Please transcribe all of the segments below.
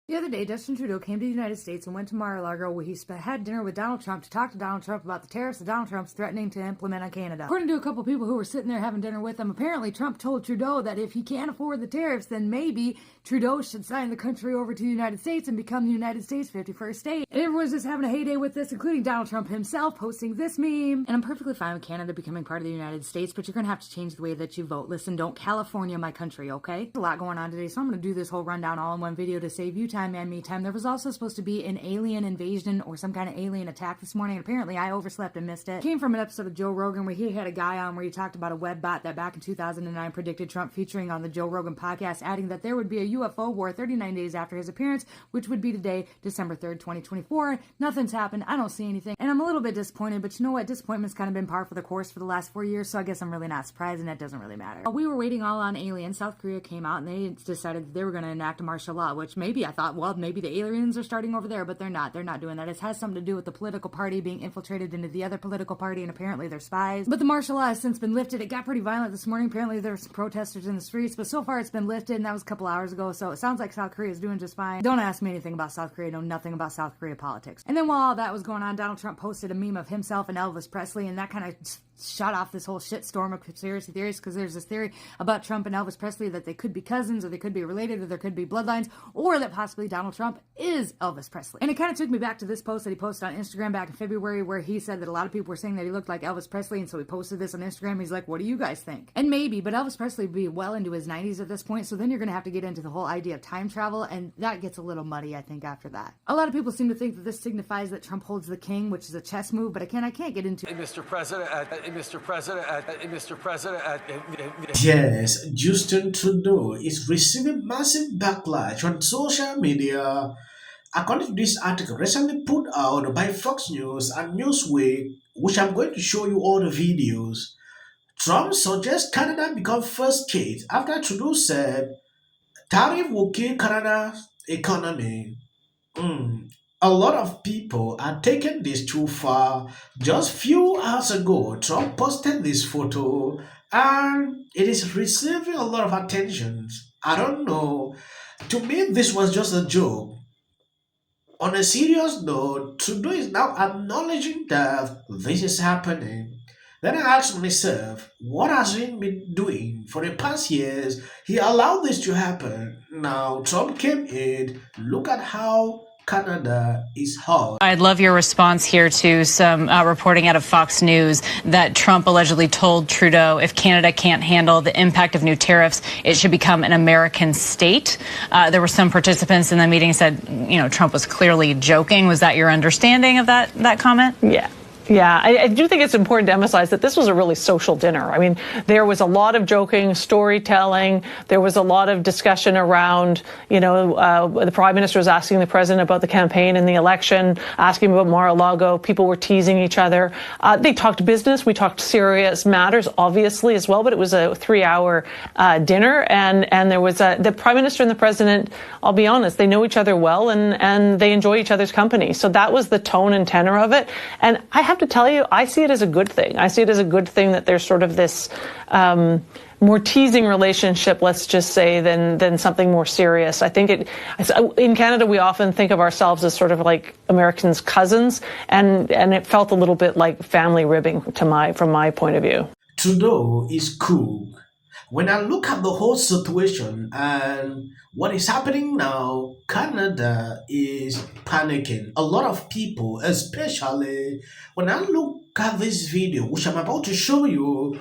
The other day, Justin Trudeau came to the United States and went to Mar-a-Lago where he had dinner with Donald Trump to talk to Donald Trump about the tariffs that Donald Trump's threatening to implement on Canada. According to a couple people who were sitting there having dinner with him, apparently Trump told Trudeau that if he can't afford the tariffs, then maybe Trudeau should sign the country over to the United States and become the United States' 51st state. And everyone's just having a heyday with this, including Donald Trump himself posting this meme. And I'm perfectly fine with Canada becoming part of the United States, but you're going to have to change the way that you vote. Listen, don't California my country, okay? There's a lot going on today, so I'm going to do this whole rundown all in one video to save you time and me time. There was also supposed to be an alien invasion or some kind of alien attack this morning, and apparently I overslept and missed it. It came from an episode of Joe Rogan where he had a guy on where he talked about a web bot that back in 2009 predicted Trump featuring on the Joe Rogan podcast, adding that there would be a UFO war 39 days after his appearance, which would be today, December 3rd, 2024. Nothing's happened. I don't see anything, and I'm a little bit disappointed, but you know what? Disappointment's kind of been par for the course for the last 4 years, so I guess I'm really not surprised, and that doesn't really matter. While we were waiting all on aliens, South Korea came out and they decided that they were going to enact a martial law, which maybe I thought, well, maybe the aliens are starting over there, but they're not. They're not doing that. It has something to do with the political party being infiltrated into the other political party, and apparently they're spies. But the martial law has since been lifted. It got pretty violent this morning. Apparently there's some protesters in the streets, but so far it's been lifted, and that was a couple hours ago, so it sounds like South Korea is doing just fine. Don't ask me anything about South Korea. I know nothing about South Korea politics. And then while all that was going on, Donald Trump posted a meme of himself and Elvis Presley, and that kind of shot off this whole shitstorm of conspiracy theories, because there's this theory about Trump and Elvis Presley that they could be cousins, or they could be related, or there could be bloodlines, or that possibly Donald Trump is Elvis Presley. And it kind of took me back to this post that he posted on Instagram back in February, where he said that a lot of people were saying that he looked like Elvis Presley, and so he posted this on Instagram. He's like, what do you guys think? And maybe, but Elvis Presley would be well into his 90s at this point, so then you're going to have to get into the whole idea of time travel, and that gets a little muddy, I think, after that. A lot of people seem to think that this signifies that Trump holds the king, which is a chess move, but I can't get into it. Mr. President, Mr. President, Mr. President. Yes, Justin Trudeau is receiving massive backlash on social media. According to this article recently put out by Fox News and Newsweek, which I'm going to show you all the videos, Trump suggests Canada become first state after Trudeau said tariff will kill Canada's economy. A lot of people are taking this too far. Just few hours ago, Trump posted this photo and it is receiving a lot of attention. I don't know. To me, this was just a joke. On a serious note, Trudeau is now acknowledging that this is happening. Then I asked myself, what has he been doing for the past years? He allowed this to happen. Now Trump came in. Look at how Canada is hot. I'd love your response here to some reporting out of Fox News that Trump allegedly told Trudeau if Canada can't handle the impact of new tariffs, it should become an American state. There were some participants in the meeting said, Trump was clearly joking. Was that your understanding of that comment? Yeah, I do think it's important to emphasize that this was a really social dinner. I mean, there was a lot of joking, storytelling. There was a lot of discussion around, the prime minister was asking the president about the campaign and the election, asking about Mar-a-Lago. People were teasing each other. They talked business. We talked serious matters, obviously, as well. But it was a 3-hour dinner. And there was the prime minister and the president, I'll be honest, they know each other well and they enjoy each other's company. So that was the tone and tenor of it. And I have to tell you, I see it as a good thing. I see it as a good thing that there's sort of this more teasing relationship, let's just say, than something more serious. I think in Canada, we often think of ourselves as sort of like Americans' cousins, and it felt a little bit like family ribbing from my point of view. Trudeau is cool. When I look at the whole situation and what is happening now, Canada is panicking. A lot of people, especially when I look at this video, which I'm about to show you,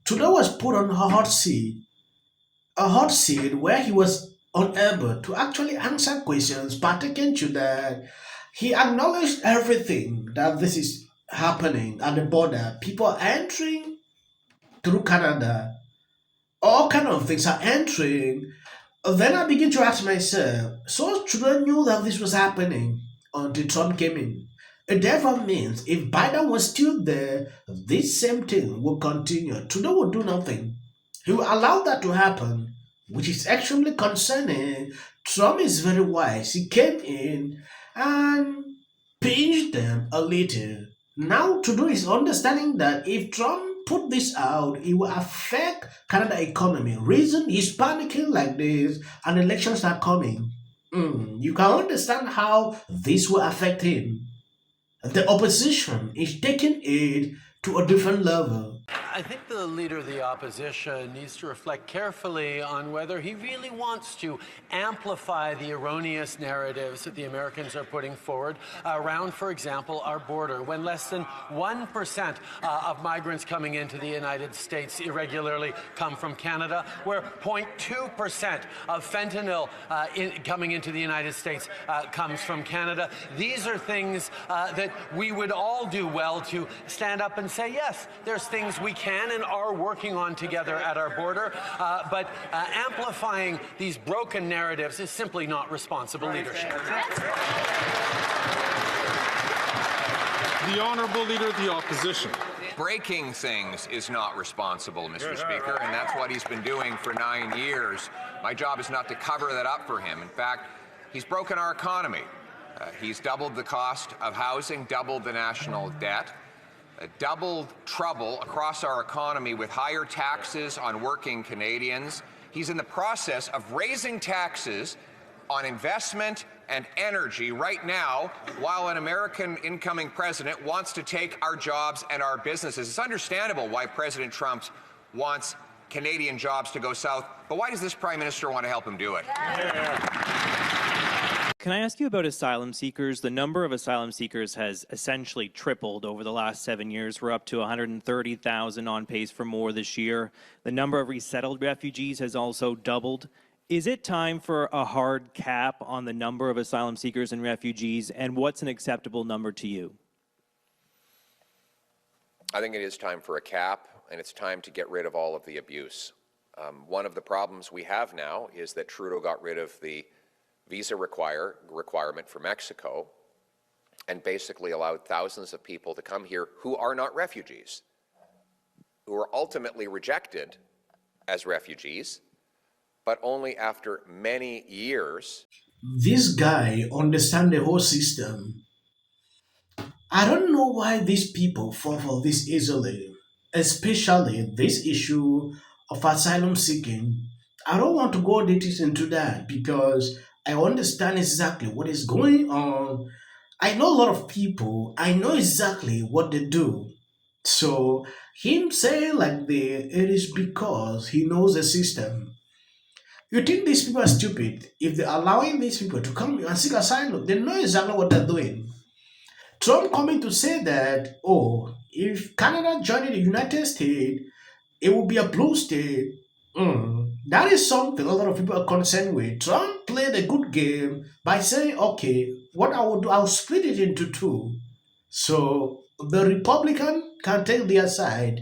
Trudeau was put on a hot seat where he was unable to actually answer questions pertaining to that. He acknowledged everything that this is happening at the border. People are entering through Canada. All kind of things are entering. Then I begin to ask myself, so Trudeau knew that this was happening until Trump came in. It therefore means if Biden was still there, this same thing will continue. Trudeau will do nothing. He will allow that to happen, which is extremely concerning. Trump is very wise. He came in and pinched them a little. Now Trudeau is understanding that if Trump put this out, it will affect Canada economy. Reason he's panicking like this and elections are coming. You can understand how this will affect him. The opposition is taking it to a different level. I think the leader of the opposition needs to reflect carefully on whether he really wants to amplify the erroneous narratives that the Americans are putting forward around, for example, our border, when less than 1% of migrants coming into the United States irregularly come from Canada, where 0.2% of fentanyl coming into the United States comes from Canada. These are things that we would all do well to stand up and say, yes, there's things we can and are working on together at our border, but amplifying these broken narratives is simply not responsible leadership. The Honourable Leader of the Opposition. Breaking things is not responsible, Mr. Speaker, and that's what he's been doing for 9 years. My job is not to cover that up for him. In fact, he's broken our economy. He's doubled the cost of housing, doubled the national debt, doubled trouble across our economy with higher taxes on working Canadians. He's in the process of raising taxes on investment and energy right now, while an American incoming president wants to take our jobs and our businesses. It's understandable why President Trump wants Canadian jobs to go south, but why does this Prime Minister want to help him do it? Can I ask you about asylum seekers? The number of asylum seekers has essentially tripled over the last 7 years. We're up to 130,000, on pace for more this year. The number of resettled refugees has also doubled. Is it time for a hard cap on the number of asylum seekers and refugees, and what's an acceptable number to you? I think it is time for a cap, and it's time to get rid of all of the abuse. One of the problems we have now is that Trudeau got rid of the visa requirement for Mexico and basically allowed thousands of people to come here who are not refugees, who are ultimately rejected as refugees, but only after many years. This guy understands the whole system. I don't know why these people fall for this easily, especially this issue of asylum seeking. I don't want to go details into that because I understand exactly what is going on. I know a lot of people. I know exactly what they do. So him saying like it is because he knows the system. You think these people are stupid if they're allowing these people to come and seek asylum? They know exactly what they're doing. Trump coming to say that, oh, if Canada joined the United States, it will be a blue state. That is something a lot of people are concerned with. Trump played a good game by saying, okay, what I will do, I'll split it into two. So the Republican can take their side.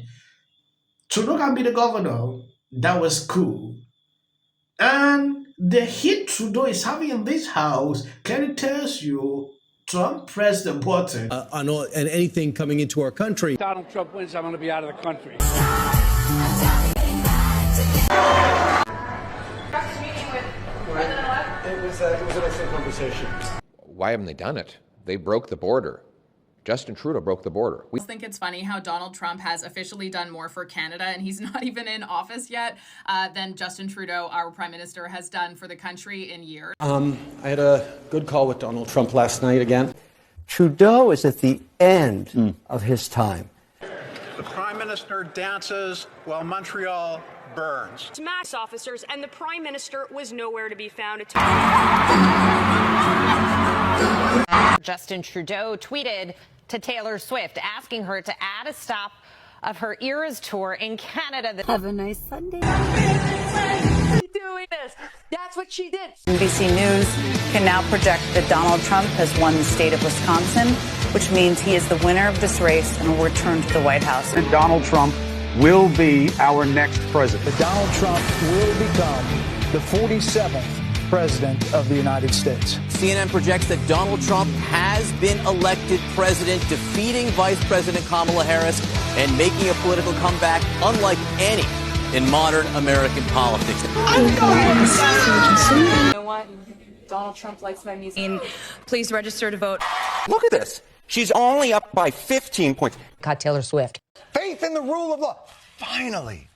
Trudeau can be the governor. That was cool. And the hit Trudeau is having in this house clearly tells you Trump pressed the button. And anything coming into our country. Donald Trump wins, I'm going to be out of the country. It was an excellent conversation. Why haven't they done it? They broke the border. Justin Trudeau broke the border. I think it's funny how Donald Trump has officially done more for Canada, and he's not even in office yet, than Justin Trudeau, our Prime Minister, has done for the country in years. I had a good call with Donald Trump last night again. Trudeau is at the end of his time. The Prime Minister dances while Montreal burns. Mass officers, and the Prime Minister was nowhere to be found. Justin Trudeau tweeted to Taylor Swift, asking her to add a stop of her Eras tour in Canada. Have a nice Sunday. Doing this. That's what she did. NBC News can now project that Donald Trump has won the state of Wisconsin, which means he is the winner of this race and will return to the White House. And Donald Trump will be our next president. Donald Trump will become the 47th president of the United States. CNN projects that Donald Trump has been elected president, defeating Vice President Kamala Harris and making a political comeback unlike any in modern American politics. You know what? Donald Trump likes my music. Please register to vote. Look at this. She's only up by 15 points. Got Taylor Swift. Faith in the rule of law. Finally.